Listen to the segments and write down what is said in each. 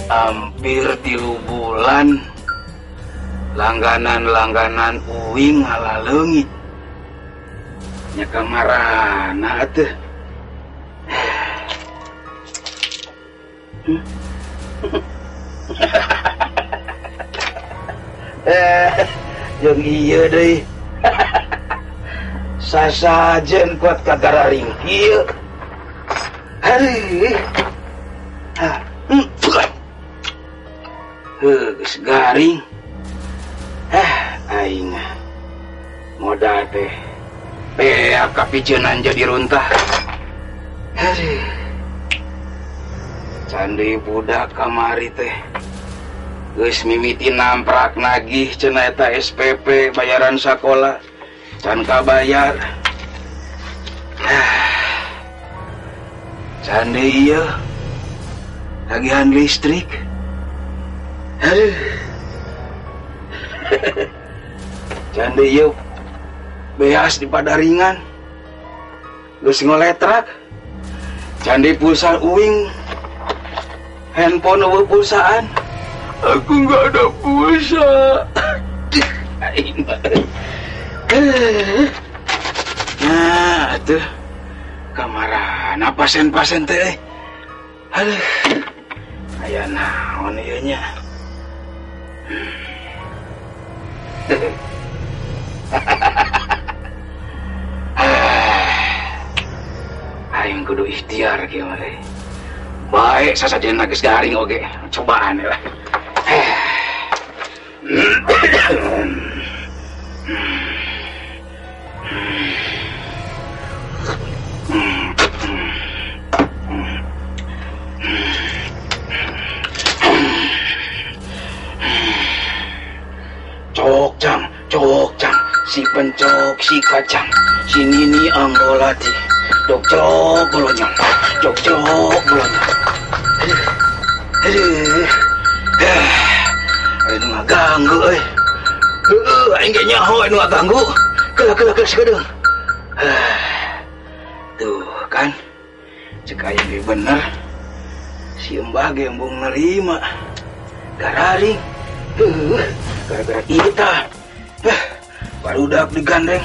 Hampir 3 bulan langganan uing ala leungit nya kamarana teh. Jeung ieu deui. Sasajen kuat kagararing kieu. Aduh. Geus garing. Aing modal teh beak kapijeunan jadi runtah. Candi budak kamari teh geus mimiti namprak nagih cenah eta SPP bayaran sakola can kabayar. Candi ieu tagihan listrik. Candi ieu beas di padaringan geus ngoletrak. Candi pulsa uing handphone eueuh pulsaan. Aku nggak ada pulsa. Nah, tuh kamarana pasen teh. Aduh, aya naon ieu nya? Aing kudu ikhtiar kieu mah. Baik sasajen geus garing oge, cobaan lah. Cokcang, si pencok, si kacang, si nini anggolati, cok bolonyong, cok bolonyong. Aduh, nu ngaganggu euy. Aing ge nyaho nu ngaganggu. Keula sakedeung. Tuh kan, cek aing ge bener. Si Mbah ge embung nerima. Gararing. Gara-gara ieu tah. Barudak digandeng.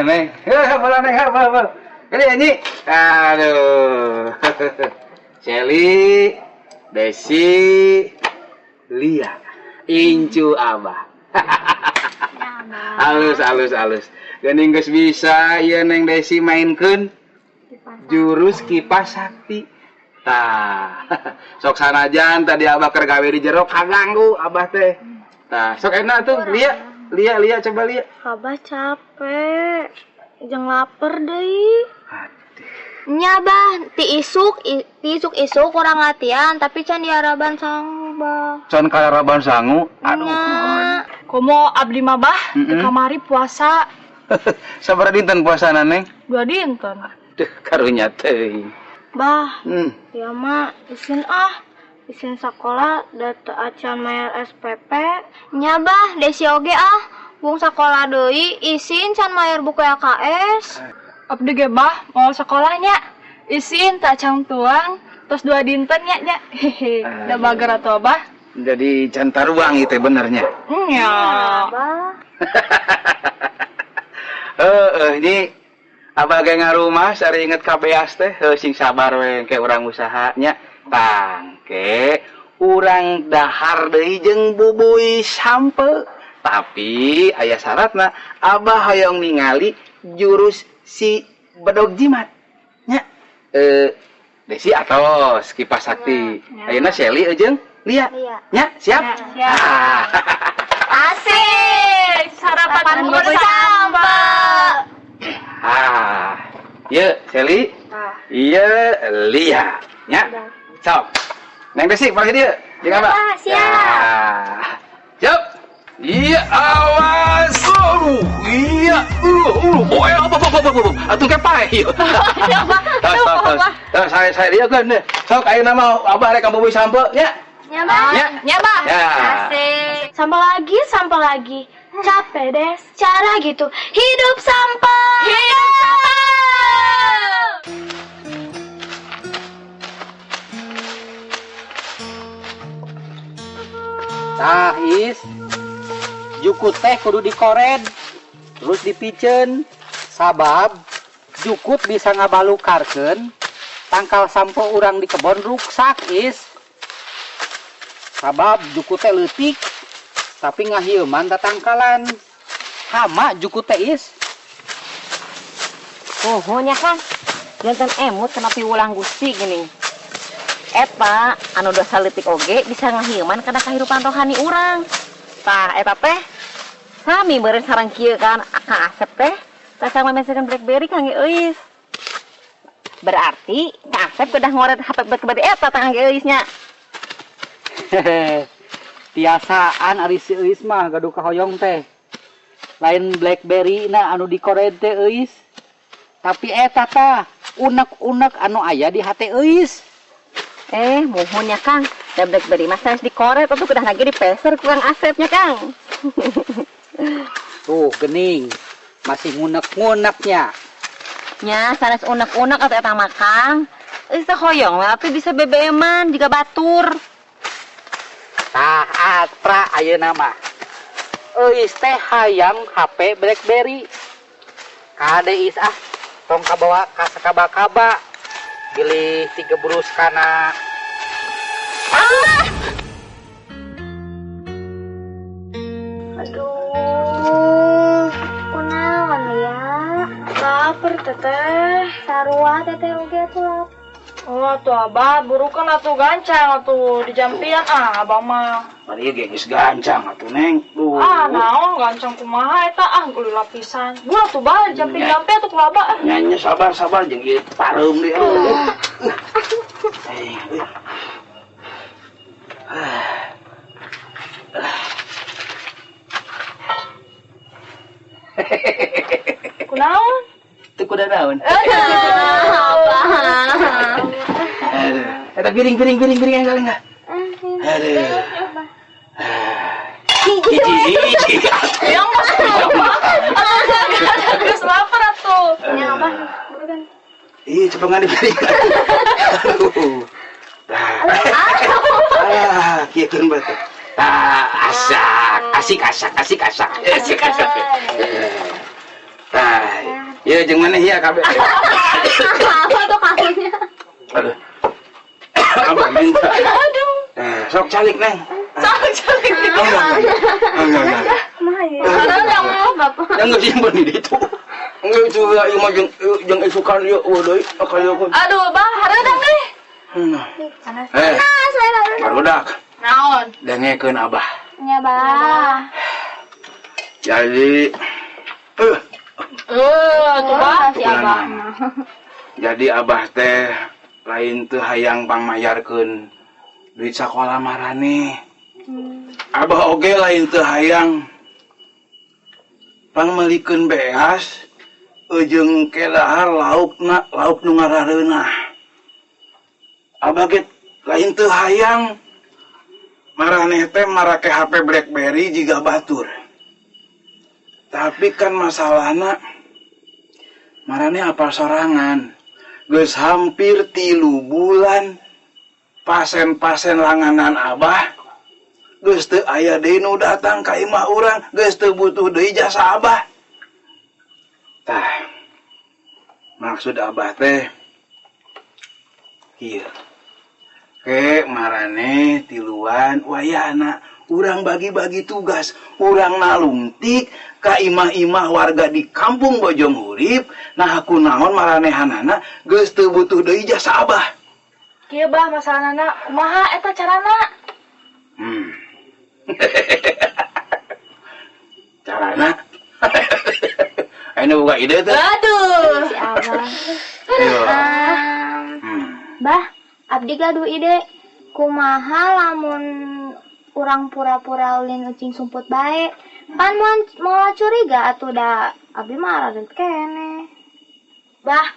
Neng, bola neng, bola. Ini nyanyi. Aduh, Shelly, Desi, Lia, Incu Abah. Halus. Geuning geus bisa ieu Neng Desi mainkeun jurus kipas sakti. Tah, sok sanajan tadi Abah keur gawe di jero kaganggu Abah teh. Tah, sok enak tuh, Lia, coba Lia. Abah capek, jeung lapar deui. Nya Bah, ti isuk kurang latihan, tapi can diaraban sangu Bah. Can karaban sangu? Aduh. Komo abdi mah Bah, di kamari puasa. Sabaraha dinten puasana Neng? 2 dinten. Duh, karunya teuing. Bah, ya mah isin sekolah data acan mayar SPP. Nya Bah, Desi oge bung sekolah deui isin can mayar buku AKS. Abdi ge Bah, mau sekolahnya isin tak cang tuang, terus 2 dinten nya. Hehe, da bager atuh Bah. Jadi can taruang itu benernya. Ya. Bah. Ini Abah ge ngarumah sari inget kabeas teh sing sabar we ke urang usahanya tangke urang dahar deui jeung bubuy sampe tapi aya syaratna Abah hoyong ningali jurus si bedog jimat nya Desi atos kipas sakti ayeuna Shelly jeung Lia nya siap Asik, sarapan bubur samba. Iya, Shelly. Iya, Lia. Nya. Sok. Neng Desi, balik dia. Jeung apa? Siap. Siap. Iya, awas. Iya. Oh, apa. Atuh kepae. Tos, saya dia kan. Sok ayeuna mah Abah rek kambubuy sampe nya. Nyabah. Asik. Sampai lagi. Capek deh, cara gitu. Hidup sampai. Tah is jukut teh kudu dikored terus dipicen sabab jukut bisa ngabalukarkeun tangkal sampo urang di kebon ruksak is sabab jukut teh leutik tapi ngahieuman tatangkalan hama jukut teh is Pohonya Kang jantan emut kena piulang gusti gini eta anu dosa leutik oge bisa ngahieuman kana kahirupan rohani urang tah eta teh sami beureun sareng kieu kan Kang Asep teh tasang memesekeun BlackBerry kangge euis berarti Kang Asep udah ngoret HP BlackBerry eta tangge euisnya tiasaan ari si euis mah gaduh kahoyong teh lain BlackBerry na anu dikored teh euis tapi eta tah unek-unek anu aya di hate euis mohonnya Kang da BlackBerry mah sanes dikoret atuh kudah lagi dipeser ku Kang Asepnya Kang tuh gening masih ngunek-nguneknya nya sanes unek-unek atuh eta mah Kang euis teh hoyong tapi bisa BBM-an juga batur tah atra ayeuna mah euis teh hayang HP BlackBerry kade is tong kabawa ka sakaba-kaba pilih 3 brus kana Aduh, kunaon ya? Lapar teteh. Sarua teteh oge atuh lapar. Oh, tuh Abah, burukan atuh gancang atuh di jampian Abang mah. Ari ge geus gancang atuh Neng. Naon gancang kumaha eta geulis lapisan. Gua tuh Bah jampi-jampi atuh ku Abah. Nyanyi sabar jeung ieu pareum deui. Kunaon? Teu kuda naon. Abah. Eta piring enggal enggak. Aduh. Yang geus lapar atuh. Ini apa? Burukan. Iya, cepengan piring. Aduh. Kieukeun bae. Asik. Ya jeung maneh ya kabeh. Apa tuh kasusnya? Aduh. Abah minta. Aduh. Sok calik Neng. Calik. Enggak. Kumaha ya? Yang mau Bapak. Yang geus simpen di ditu. Enggak juga ieu mah jeung isukan ieu deui akalieukeun. Aduh, Bah, hareudang deui. Panas. Barudak. Naon? Dengekeun Abah. Nya, Bah. Jadi Tuh Bah. Si Abah. Jadi Abah teh lain teu hayang pangmayarkeun duit sakola marane. Abah oge lain teu hayang pangmelikeun beas jeung ke dahar lauk nu ngarareunah. Abah ge lain teu hayang marane teh marake HP BlackBerry jiga batur. Tapi kan masalahna marane apal sorangan. Geus hampir 3 bulan pasen-pasen langanan Abah geus teu aya deui nu datang ka imah urang, geus teu butuh deui jasa Abah. Tah. Maksud abah teh iya. Marane tiluan wayana urang bagi-bagi tugas, urang nalungtik ka imah-imah warga di kampung Bojong Urip. Nah aku naon maranehanana geus teu butuh deui jasa abah. Kieu bah masalahna kumaha eta carana? Carana? Ayo buka ide tuh. Aduh. Si Abah. Ayo. Bah, abdi gaduh ide. Kumaha lamun urang pura-pura ulin ucing sumput bae. Pan mau curiga atuh da abdi mah raden kene. Bah,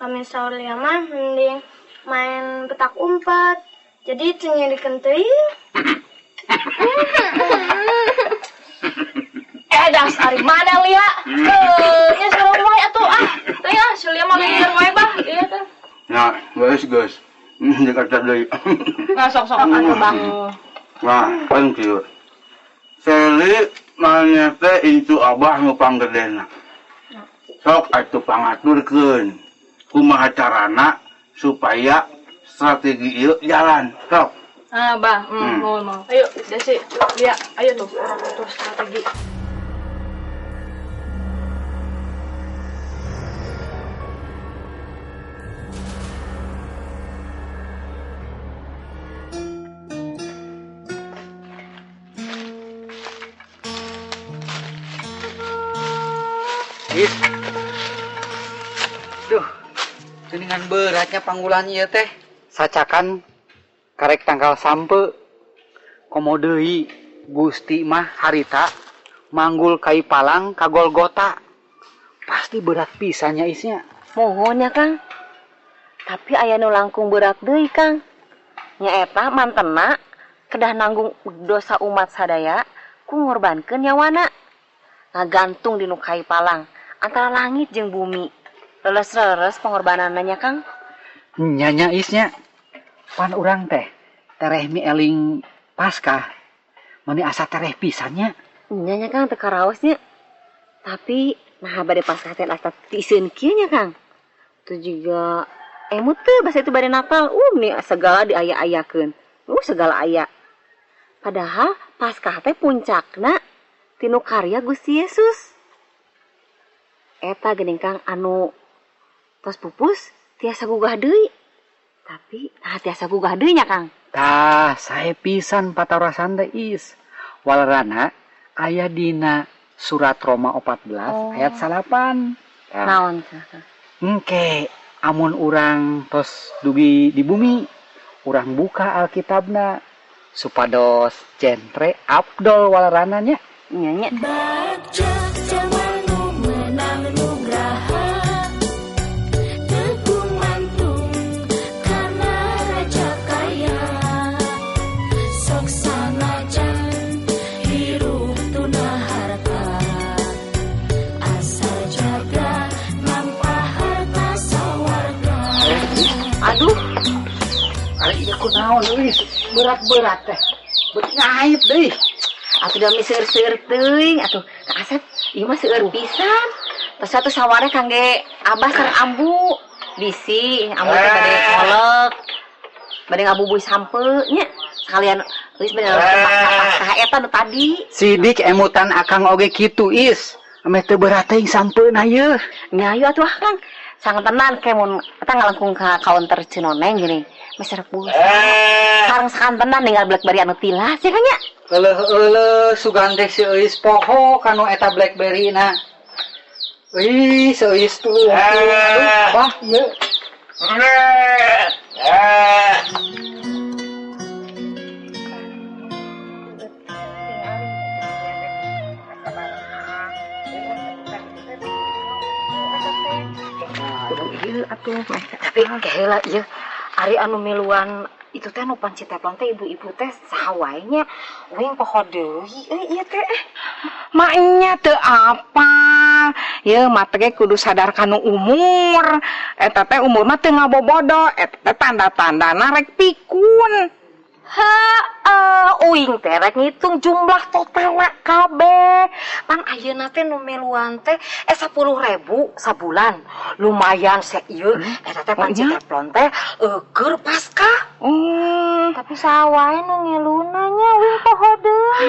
kami saulia mah mending main petak umpet. Jadi cengyirikeun teuing. Dasar mana Lia? Nya suruh wae atuh ah. Teh ah, si Lia mah geus wae bah. Ieu teh. Nah, geus. Jakarta deui. Nah, sok atuh Bang. Nah, kan kieu. Seli nanya teh itu abah nu panggedena. Sok atuh pangaturkeun kumaha carana supaya strategi ieu jalan. Sok. Ah, Bah, mau. Ayo, Desi, Lia, ayo tuh orang atur strategi. Duh, dengan beratnya panggulan ieu teh. Sacakan karek tanggal sampe komodeui Gusti mah harita manggul kai palang ka Golgota. Pasti berat pisannya isnya. Mohon ya Kang. Tapi aya nu langkung berat deui Kang. Nya eta mantena kedah nanggung dosa umat sadaya ku ngorbankeun nyawana. Ngagantung di nu kai palang antara langit jeung bumi. Leles-leles pengorbananna nya Kang. Nyanya isnya. Pan urang teh tereh mi eling Paskah. Mani asa tereh pisannya. Nya nya Kang teu karaosnya. Tapi nah bade Paskah teh asa tiseun kieu nya Kang. Tu juga emut teh basa itu bade Natal. Nih segala diaya-ayakeun. Segala aya. Padahal Paskah teh puncakna tinu karya Gusti Yesus. Eta geuning Kang anu tos pupus tiasa gugah deui. Tapi tiasa gugah deui nya Kang. Tah, sae pisan patarasan teh is. Walerana aya dina surat Roma 14 ayat 8. Naon? Engke amun urang tos dugi di bumi, urang buka Alkitabna supados centre Abdol walerana nya. Nya nya. Aduh, kali ini aku naon euy, berat-berat teh. Ngaib deui. Atuh da miseur-seur teuing atuh Kang Asep, ieu mah seueur pisan. Tos atuh sawareh kangge Abah sareng Ambu. Bisi, Ambu teh bade ngolek. Bade ngabubuy sampe nya. Sekalian geus bener Paskah eta nu tadi. Sidik emutan akang oge kitu is. Ame teu berat teuing sampeuna ieu. Nya aya atuh Kang. Sang tenan ke mun eta ngalengkung ka counter Cinoneng gini. Meser pulsa. Sareng sakantenan ninggal BlackBerry anu tilas ya Kang nya. Heuleuh sugan teh si Eus poho kanu eta BlackBerry na. Ih, si Eus tuh. Aduh, bah ieu. Atuh tapi kaheula ieu ari anu miluan itu teh nu pancitepon teh ibu-ibu teh saha wae nya wing poho deui ieu teh maknya teu apa ye mah teh kudu sadar kanu umur eta teh umur mah teu ngabobodo eta teh tanda-tandana rek pikun. Uy aing terek ngitung jumlah total kabeh. Pan ayeuna teh nu miluan teh 10.000 sabulan. Lumayan sek ieu. Eta teh pan Citeplon teh keur pasca. Tapi sawae nu ngiluna nya wing poho deui.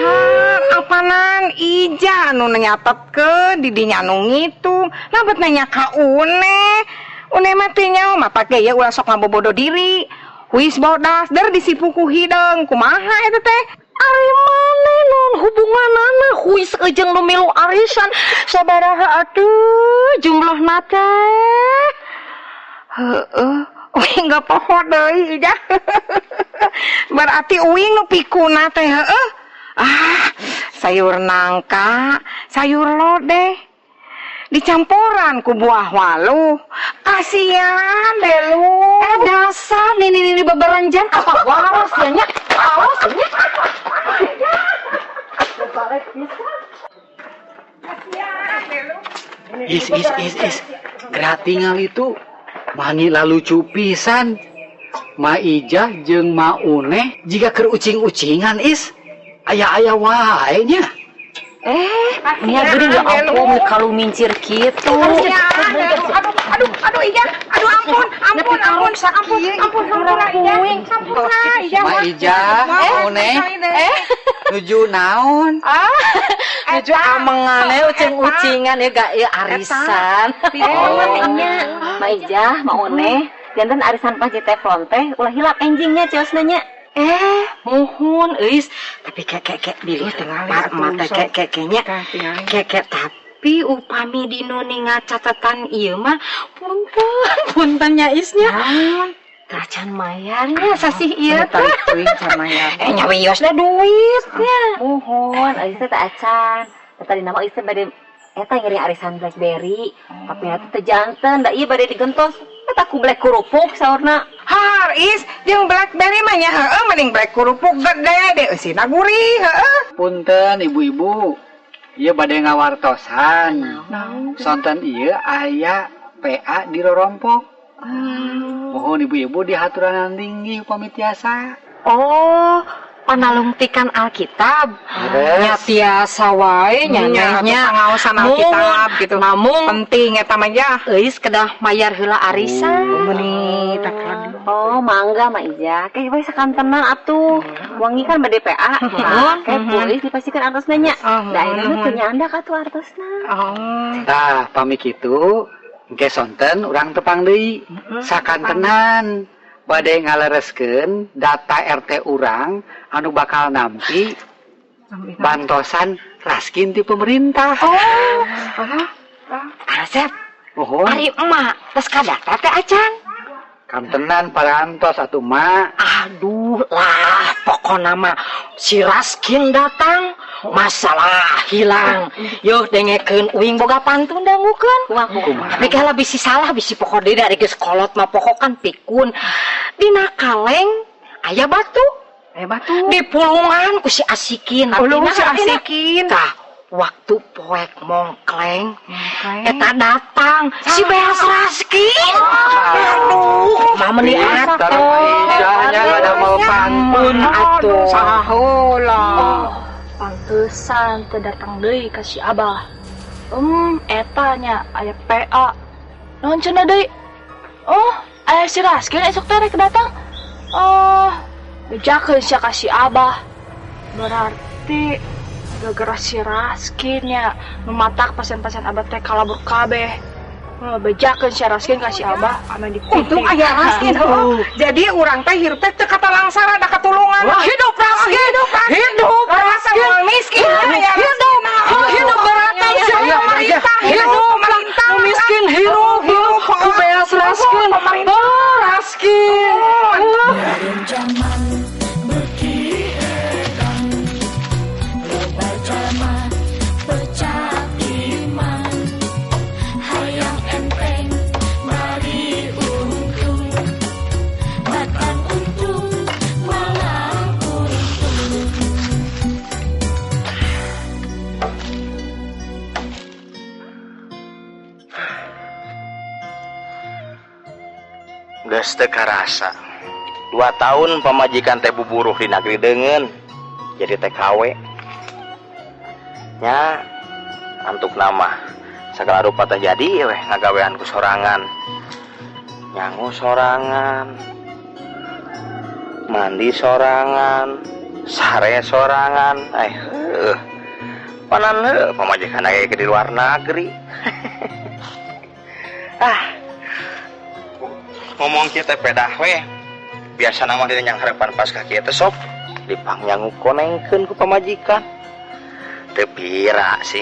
Apanan ija anu nyatetkeun di dinya nu ngitung. Labet nanya ka Une mah teh nyaho mata ge ya ulah sok ngabobodo diri. Wis bodas der disipuku hideung kumaha eta teh? Ari maneh non hubunganana huis ejeng nu milu arisan sabaraha atuh jumlahna teh? Heeh. Uing gak poho deui ija. Berarti uing nu pikuna teh heeh. Sayur nangka, sayur lodeh. Dicampuran ku buah walu. Kasihan deh lu. Dasar nini beberanjan apa waras ya nya? Awas nya. Is. Gerak tinggal itu mani lalu cupisan. Ma Ijah jeung Ma Uneh jika keur ucing-ucingan is. Aya wae nya. Nya geuning ya ampun kalau mincir kitu. Aduh Ija. Aduh ampun. Ija. Ma Ijah, Ma Uneh. Nuju naon? Nuju amengane ucing-ucingan ya gak ya arisan. Nya Ma Ijah, Ma Uneh, janten arisan pas Citeplon teh ulah hilap enjingnya ciosna nya. Muhun euis tapi kek bilih mata keknya kek tapi upami dinu ningat catatan ieu mah puntennya isnya tacan mayarnya sasih ieu teh can mayar nyawiosna duitnya muhun euis teh acan tadi nama istri bade eta ngiring arisan BlackBerry tapi eta teh janten da ieu bade digentos eta ku black kurupuk saurna Haris jeung BlackBerry mah nya heueuh mending black kurupuk gede deh eusina gurih heueuh. Punten ibu-ibu. Ieu bade ngawartosan. Sonten ieu aya PA di rorompok. Mohon ibu-ibu dihaturan tinggi upami tiasa. Oh, panalungtikan Alkitab. Nya tiasa wae nya ngaosan Alkitab gitu. Namung penting eta mah ya. Euis kedah mayar heula arisan. Meuni tak lagi. Oh, mangga Ma Ija. Kayak we sakantenan atuh. Wangi kan bade PA. Kayak polis dipasikeun artosna nya. Da ayeuna teu nyandak atuh artosna. Tah pami kitu engke sonten urang tepang deui. Sakantenan bade ngalereskeun data RT urang anu bakal nampi bantosan raskin ti pemerintah. Asep. Ari emak tes kadata teh acan. Kantenan parantos atuh Ma. Aduh lah pokona mah si Raskin datang masalah hilang. Yo dengekeun uing boga pantun dangukeun. Tapi kalau bisi salah bisi pokok deui dari geus kolot mah pokok kan pikun. Dina kaleng aya batu. Di pulungan ku si Asikin. Si Asikin. Tah waktu poek mongkleng eta datang si Beas Raskin. Aduh mama ni atuh ijanya ada mau pantun atuh saheula. Pantesan teu datang deui ka si Abah. Eta nya aya PA. Naon cenah deui? Oh, aya si Raskin esuk teh rek datang. Oh, bejakeun sia ka si Abah. Berarti gara-gara si Raskin ya mematak pasien-pasien Abah teh kalabur kabeh. Bejakeun si Raskin ka si Abah ame dipitih. Untung aya Raskin. Jadi urang teh hirup teh teu katalangsara da katulungan. Hidup Raskin. Hidup Raskin miskin. Hidup beratang sia pemerintah. Hidup pemerintah miskin hirup ku Beas Raskin. Raskin. Zaman berkiedang lebar zaman pecah iman hayang enteng mari untung batang untung malah untung. Geus teu karasa 2 tahun pamajikan teh buburuh di negeri deungeun jadi TKW nya antuk nama segala rupa teh jadi weh ngagawean ku sorangan nyangu sorangan mandi sorangan sare sorangan panan pamajikan aya di luar negeri ngomong kita pedah weh biasa nama dina yang harapan pas kaki eta sok dipangyangu konengkeun ku pamajikan teu pira sih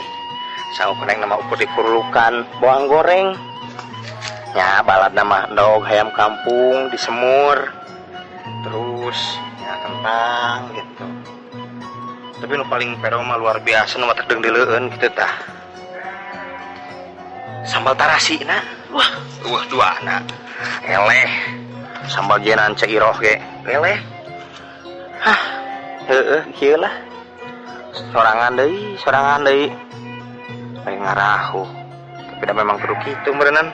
sangu koneng nama ukur dikurulukan bawang goreng nya balad nama endog hayam kampung disemur terus ya kentang gitu tapi nu paling pero mah luar biasa nu mah terdeng dileueun kitu tah sambal tarasi na wah duana eleh sambal jenan cairoh ge eleh kieu lah sorangan deui paling ngarahu tapi da memang kudu kitu meureunnan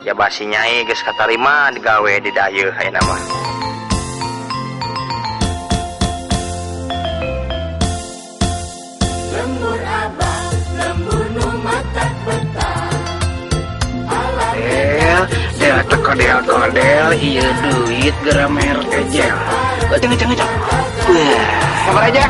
ya basi nyai geus katarima digawe di dayeuh ayeuna mah Lembur abah, lembur nu matak betah. Del kodel ieu duit gramer kejel ngeceng sabar aja